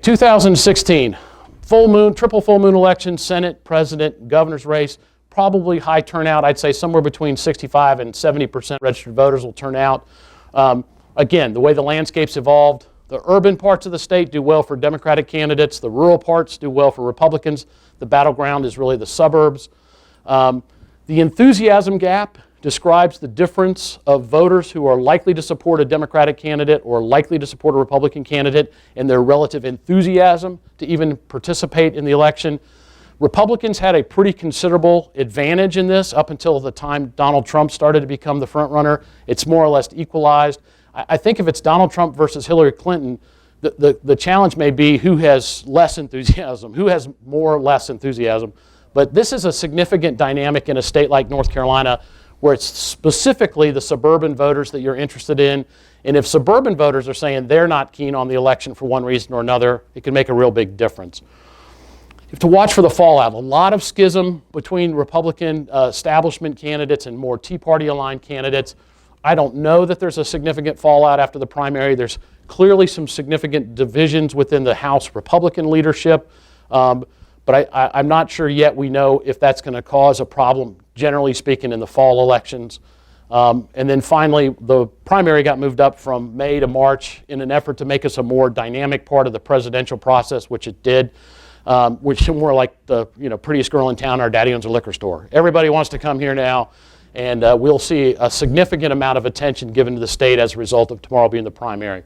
2016, full moon, triple full moon election, Senate, President, governor's race, probably high turnout. I'd say somewhere between 65 and 70% registered voters will turn out. Again, the way the landscape's evolved, the urban parts of the state do well for Democratic candidates. The rural parts do well for Republicans. The battleground is really the suburbs. The enthusiasm gap describes the difference of voters who are likely to support a Democratic candidate or likely to support a Republican candidate and their relative enthusiasm to even participate in the election. Republicans had a pretty considerable advantage in this up until the time Donald Trump started to become the front runner. It's more or less equalized. I think if it's Donald Trump versus Hillary Clinton, the challenge may be who has less enthusiasm, who has more or less enthusiasm. But this is a significant dynamic in a state like North Carolina where it's specifically the suburban voters that you're interested in. And if suburban voters are saying they're not keen on the election for one reason or another, it can make a real big difference. You have to watch for the fallout. A lot of schism between Republican establishment candidates and more Tea Party aligned candidates. I don't know that there's a significant fallout after the primary. There's clearly some significant divisions within the House Republican leadership. But I'm not sure yet we know if that's going to cause a problem, generally speaking, in the fall elections. And then finally, the primary got moved up from May to March in an effort to make us a more dynamic part of the presidential process, which it did, which is more like the prettiest girl in town, our daddy owns a liquor store. Everybody wants to come here now, and we'll see a significant amount of attention given to the state as a result of tomorrow being the primary.